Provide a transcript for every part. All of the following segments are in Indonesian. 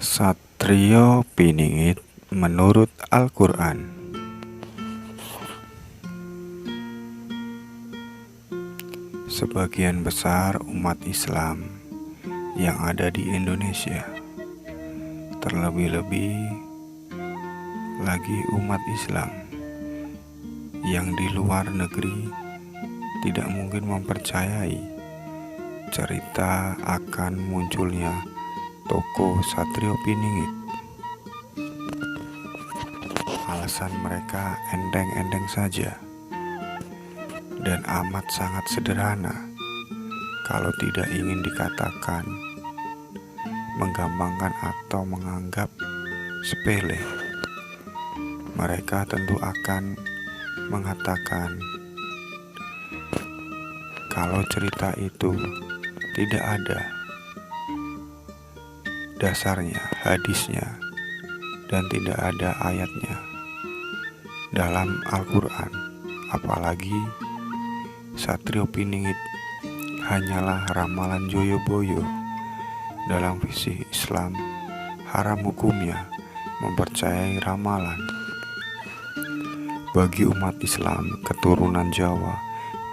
Satrio Piningit menurut Al-Quran. Sebagian besar umat Islam yang ada di Indonesia, terlebih-lebih lagi umat Islam yang di luar negeri, tidak mungkin mempercayai cerita akan munculnya tokoh Satrio Piningit. Alasan mereka endeng-endeng saja dan amat sangat sederhana, kalau tidak ingin dikatakan menggampangkan atau menganggap sepele. Mereka tentu akan mengatakan kalau cerita itu tidak ada dasarnya, hadisnya, dan tidak ada ayatnya dalam Al-Quran. Apalagi Satrio Piningit hanyalah ramalan joyo-boyo. Dalam visi Islam, haram hukumnya mempercayai ramalan. Bagi umat Islam keturunan Jawa,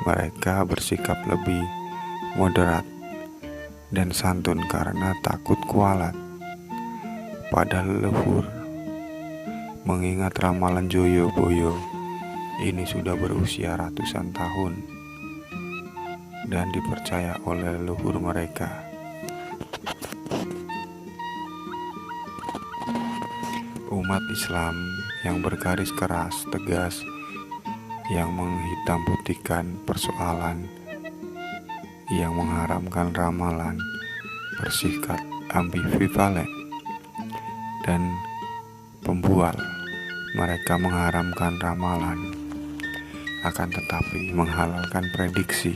mereka bersikap lebih moderat dan santun karena takut kualat pada leluhur. Mengingat ramalan joyo-boyo ini sudah berusia ratusan tahun dan dipercaya oleh leluhur mereka. Umat Islam yang bergaris keras, tegas, yang menghitam putihkan persoalan, yang mengharamkan ramalan, bersikap ambivalen dan pembual. Mereka mengharamkan ramalan, akan tetapi menghalalkan prediksi.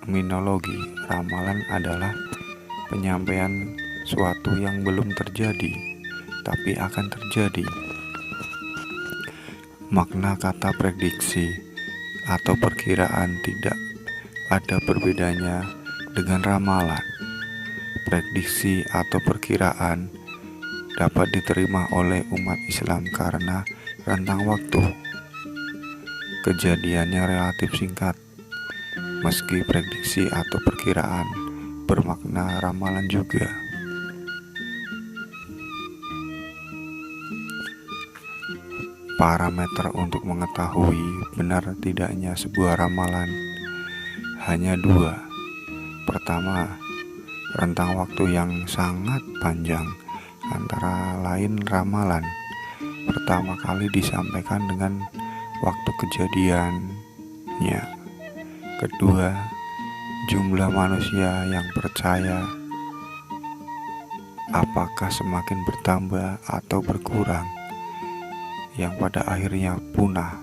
Terminologi ramalan adalah penyampaian suatu yang belum terjadi, tapi akan terjadi. Makna kata prediksi atau perkiraan tidak ada berbedanya dengan ramalan. Prediksi atau perkiraan dapat diterima oleh umat Islam karena rentang waktu kejadiannya relatif singkat. Meski prediksi atau perkiraan bermakna ramalan juga. Parameter untuk mengetahui benar tidaknya sebuah ramalan hanya dua. Pertama, rentang waktu yang sangat panjang, antara lain ramalan pertama kali disampaikan dengan waktu kejadiannya. Kedua, jumlah manusia yang percaya apakah semakin bertambah atau berkurang, yang pada akhirnya punah,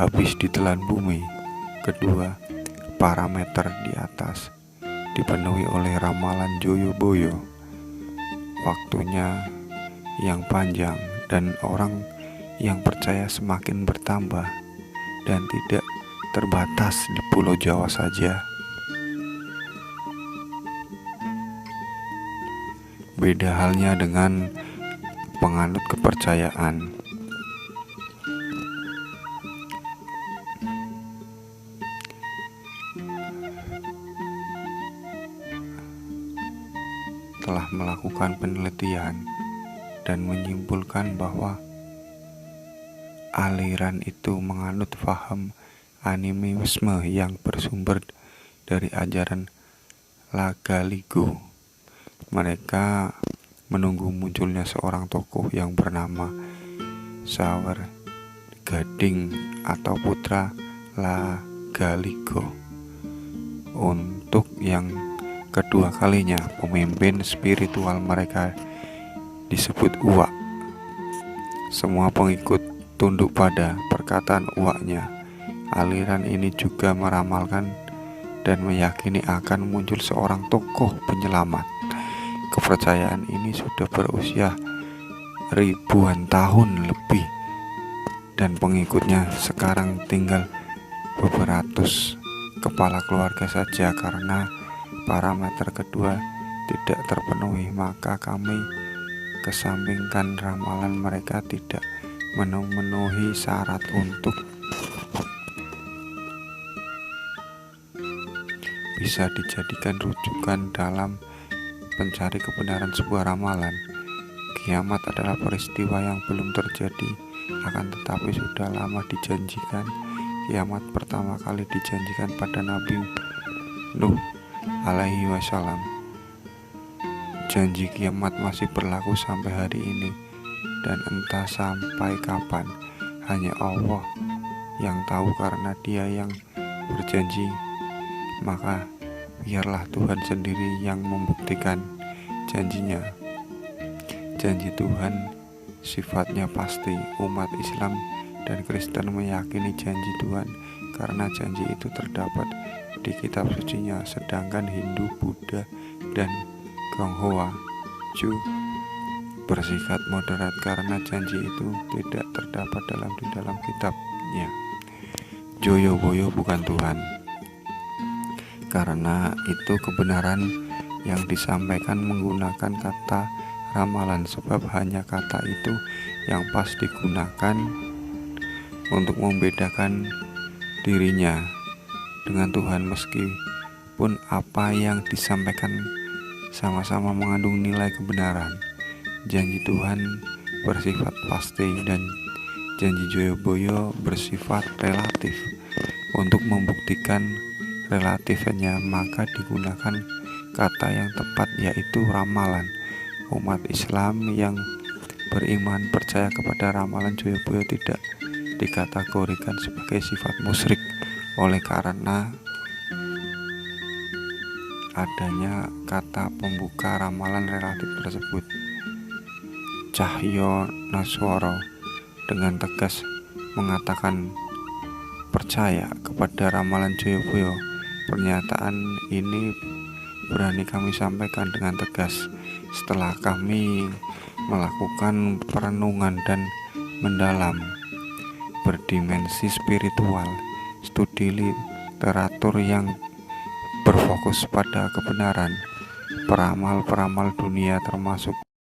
habis ditelan bumi. Kedua, parameter di atas dipenuhi oleh ramalan joyo-boyo, waktunya yang panjang dan orang yang percaya semakin bertambah dan tidak terbatas di Pulau Jawa saja. Beda halnya dengan penganut kepercayaan. Telah melakukan penelitian dan menyimpulkan bahwa aliran itu menganut paham animisme yang bersumber dari ajaran Lagaligo. Mereka menunggu munculnya seorang tokoh yang bernama Sawer Gading atau putra Lagaligo. Untuk yang kedua kalinya, pemimpin spiritual mereka disebut Uwak. Semua pengikut tunduk pada perkataan Uwaknya. Aliran ini juga meramalkan dan meyakini akan muncul seorang tokoh penyelamat. Kepercayaan ini sudah berusia ribuan tahun lebih, dan pengikutnya sekarang tinggal beberapa ratus kepala keluarga saja karena parameter kedua tidak terpenuhi, maka kami kesampingkan ramalan mereka tidak memenuhi syarat untuk bisa dijadikan rujukan dalam mencari kebenaran sebuah ramalan. Kiamat adalah peristiwa yang belum terjadi, akan tetapi sudah lama dijanjikan. Kiamat pertama kali dijanjikan pada Nabi Nuh alaihi wassalam. Janji kiamat masih berlaku sampai hari ini, dan entah sampai kapan. Hanya Allah yang tahu, karena Dia yang berjanji, maka biarlah Tuhan sendiri yang membuktikan janjinya. Janji Tuhan sifatnya pasti. Umat Islam dan Kristen meyakini janji Tuhan karena janji itu terdapat di kitab sucinya, sedangkan Hindu, Buddha, dan Tionghoa Ju bersifat moderat karena janji itu tidak terdapat di dalam kitabnya. Joyo-boyo bukan Tuhan, karena itu kebenaran yang disampaikan menggunakan kata ramalan, sebab hanya kata itu yang pas digunakan untuk membedakan dirinya dengan Tuhan, meskipun apa yang disampaikan sama-sama mengandung nilai kebenaran. Janji Tuhan bersifat pasti dan janji Joyo-boyo bersifat relatif. Untuk membuktikan relatifnya, maka digunakan kata yang tepat, yaitu ramalan. Umat Islam yang beriman percaya kepada ramalan Joyo-boyo tidak dikategorikan sebagai sifat musyrik oleh karena adanya kata pembuka ramalan relatif tersebut. Cahyo Nasworo dengan tegas mengatakan percaya kepada ramalan Joyo-boyo. Pernyataan ini berani kami sampaikan dengan tegas setelah kami melakukan perenungan dan mendalam berdimensi spiritual, studi literatur yang berfokus pada kebenaran, peramal-peramal dunia termasuk